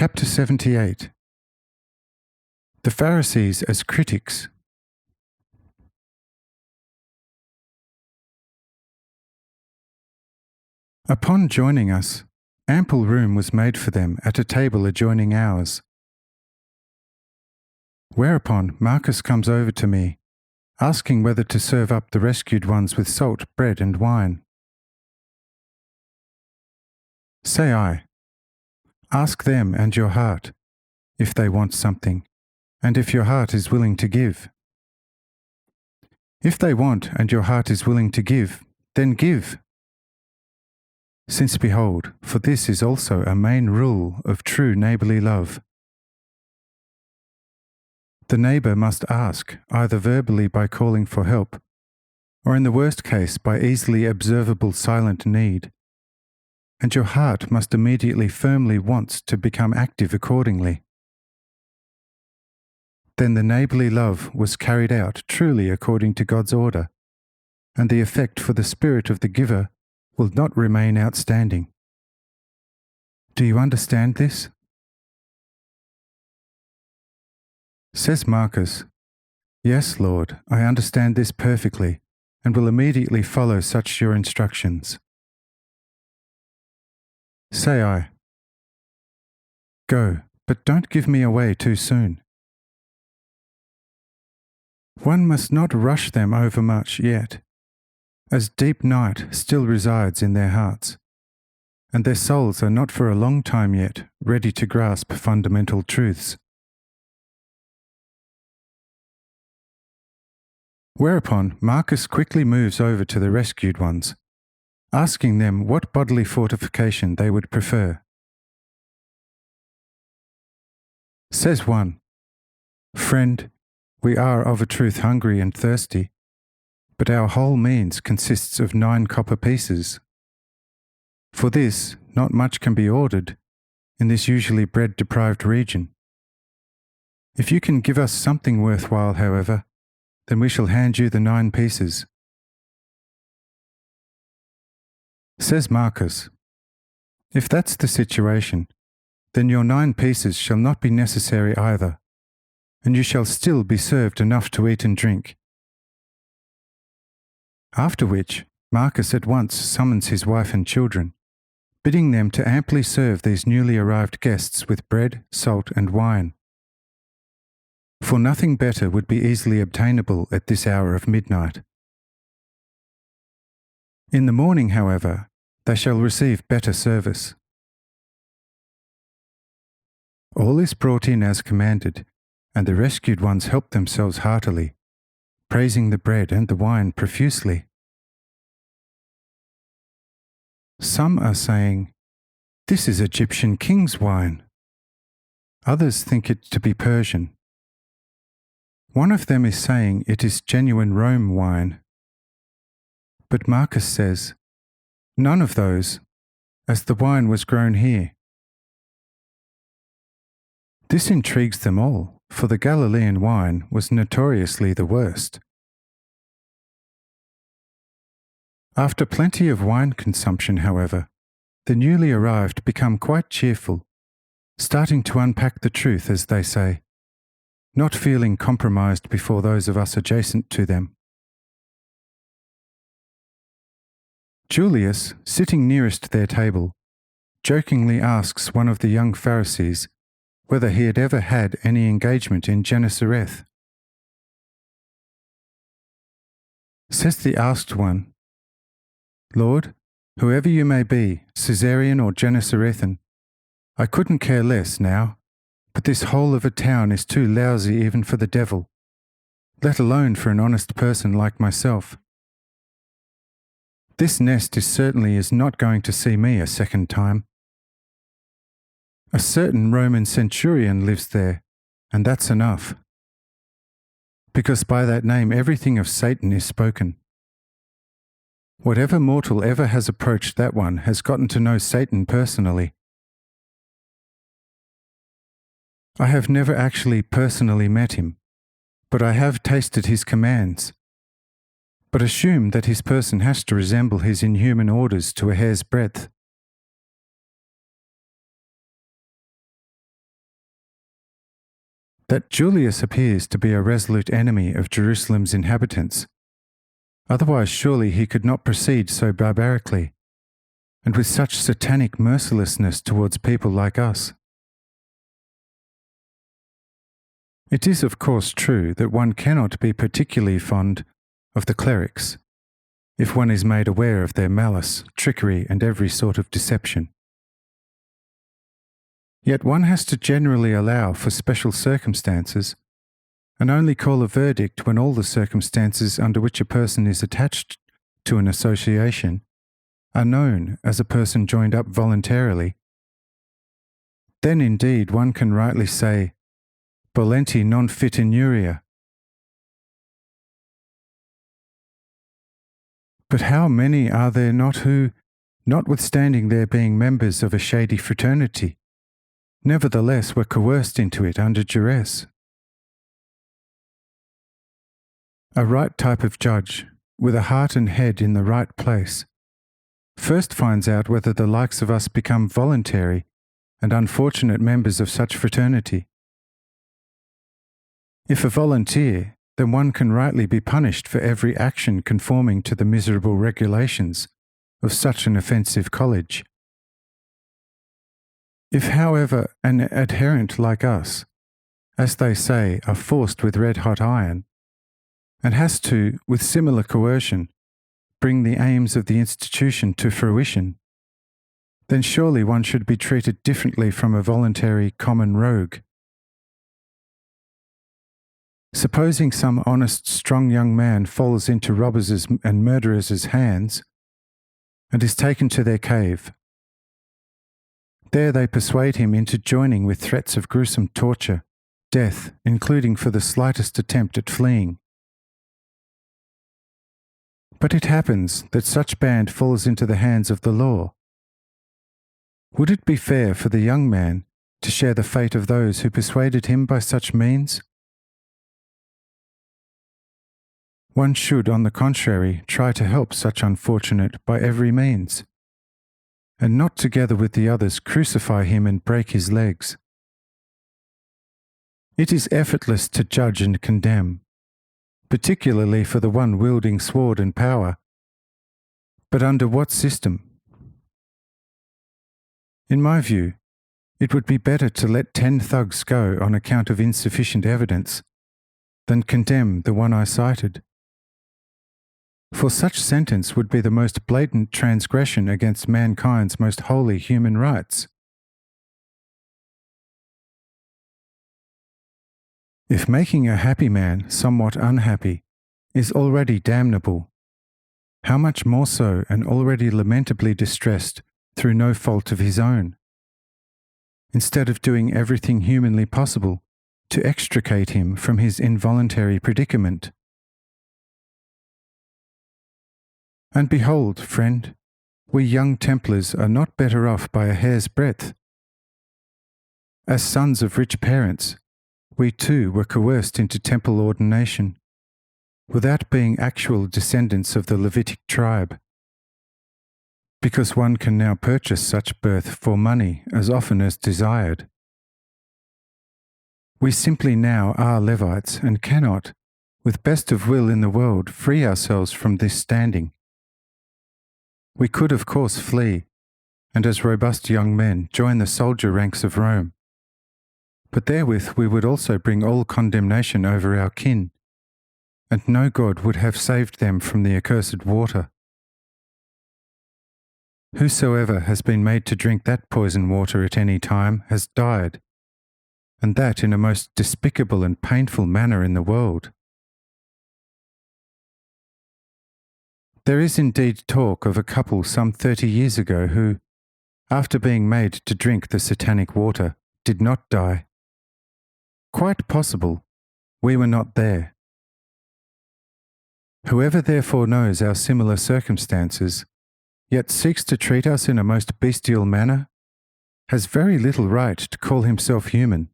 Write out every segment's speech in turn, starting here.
Chapter 78. The Pharisees as Critics. Upon joining us, ample room was made for them at a table adjoining ours. Whereupon Marcus comes over to me, asking whether to serve up the rescued ones with salt, bread, and wine. Say I, ask them and your heart, if they want something, and if your heart is willing to give. If they want and your heart is willing to give, then give. Since behold, for this is also a main rule of true neighbourly love. The neighbour must ask, either verbally by calling for help, or in the worst case by easily observable silent need, and your heart must immediately firmly want to become active accordingly. Then the neighbourly love was carried out truly according to God's order, and the effect for the spirit of the giver will not remain outstanding. Do you understand this? Says Marcus, Yes, Lord, I understand this perfectly, and will immediately follow such your instructions. Say I, Go, but don't give me away too soon. One must not rush them overmuch yet, as deep night still resides in their hearts, and their souls are not for a long time yet ready to grasp fundamental truths. Whereupon Marcus quickly moves over to the rescued ones, asking them what bodily fortification they would prefer. Says one, Friend, we are of a truth hungry and thirsty, but our whole means consists of 9 copper pieces. For this, not much can be ordered in this usually bread-deprived region. If you can give us something worthwhile, however, then we shall hand you the 9 pieces. Says Marcus, If that's the situation, then your 9 pieces shall not be necessary either, and you shall still be served enough to eat and drink. After which, Marcus at once summons his wife and children, bidding them to amply serve these newly arrived guests with bread, salt, and wine. For nothing better would be easily obtainable at this hour of midnight. In the morning, however, they shall receive better service. All is brought in as commanded, and the rescued ones help themselves heartily, praising the bread and the wine profusely. Some are saying, This is Egyptian king's wine. Others think it to be Persian. One of them is saying it is genuine Rome wine. But Marcus says, None of those, as the wine was grown here. This intrigues them all, for the Galilean wine was notoriously the worst. After plenty of wine consumption, however, the newly arrived become quite cheerful, starting to unpack the truth, as they say, not feeling compromised before those of us adjacent to them. Julius, sitting nearest their table, jokingly asks one of the young Pharisees whether he had ever had any engagement in Gennesareth. Says the asked one, Lord, whoever you may be, Caesarean or Gennesarethan, I couldn't care less now, but this whole of a town is too lousy even for the devil, let alone for an honest person like myself. This nest certainly is not going to see me a second time. A certain Roman centurion lives there, and that's enough. Because by that name everything of Satan is spoken. Whatever mortal ever has approached that one has gotten to know Satan personally. I have never actually personally met him, but I have tasted his commands. But assume that his person has to resemble his inhuman orders to a hair's breadth. that Julius appears to be a resolute enemy of Jerusalem's inhabitants. Otherwise surely he could not proceed so barbarically, and with such satanic mercilessness towards people like us. It is of course true that one cannot be particularly fond of the clerics, if one is made aware of their malice, trickery, and every sort of deception. Yet one has to generally allow for special circumstances, and only call a verdict when all the circumstances under which a person is attached to an association are known as a person joined up voluntarily. Then indeed one can rightly say, volenti non fit inuria. But how many are there not who, notwithstanding their being members of a shady fraternity, nevertheless were coerced into it under duress? A right type of judge, with a heart and head in the right place, first finds out whether the likes of us become voluntary and unfortunate members of such fraternity. If a volunteer, then one can rightly be punished for every action conforming to the miserable regulations of such an offensive college. If, however, an adherent like us, as they say, are forced with red-hot iron, and has to, with similar coercion, bring the aims of the institution to fruition, then surely one should be treated differently from a voluntary common rogue. Supposing some honest, strong young man falls into robbers' and murderers' hands, and is taken to their cave. There they persuade him into joining with threats of gruesome torture, death, including for the slightest attempt at fleeing. But it happens that such band falls into the hands of the law. Would it be fair for the young man to share the fate of those who persuaded him by such means? One should, on the contrary, try to help such unfortunate by every means, and not together with the others crucify him and break his legs. It is effortless to judge and condemn, particularly for the one wielding sword and power. But under what system? In my view, it would be better to let 10 thugs go on account of insufficient evidence than condemn the one I cited. For such sentence would be the most blatant transgression against mankind's most holy human rights. If making a happy man somewhat unhappy is already damnable, how much more so an already lamentably distressed through no fault of his own, instead of doing everything humanly possible to extricate him from his involuntary predicament. And behold, friend, we young Templars are not better off by a hair's breadth. As sons of rich parents, we too were coerced into temple ordination, without being actual descendants of the Levitic tribe, because one can now purchase such birth for money as often as desired. We simply now are Levites and cannot, with best of will in the world, free ourselves from this standing. We could of course flee, and as robust young men join the soldier ranks of Rome. But therewith we would also bring all condemnation over our kin, and no God would have saved them from the accursed water. Whosoever has been made to drink that poison water at any time has died, and that in a most despicable and painful manner in the world. There is indeed talk of a couple some 30 years ago who, after being made to drink the satanic water, did not die. Quite possible, we were not there. Whoever therefore knows our similar circumstances, yet seeks to treat us in a most bestial manner, has very little right to call himself human.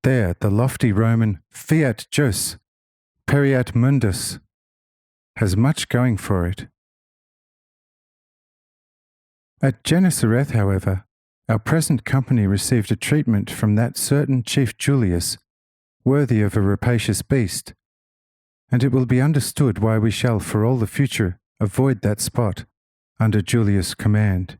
There the lofty Roman fiat jus, pereat mundus, has much going for it. At Gennesareth, however, Our present company received a treatment from that certain Chief Julius, worthy of a rapacious beast, and it will be understood why we shall for all the future avoid that spot under Julius' command.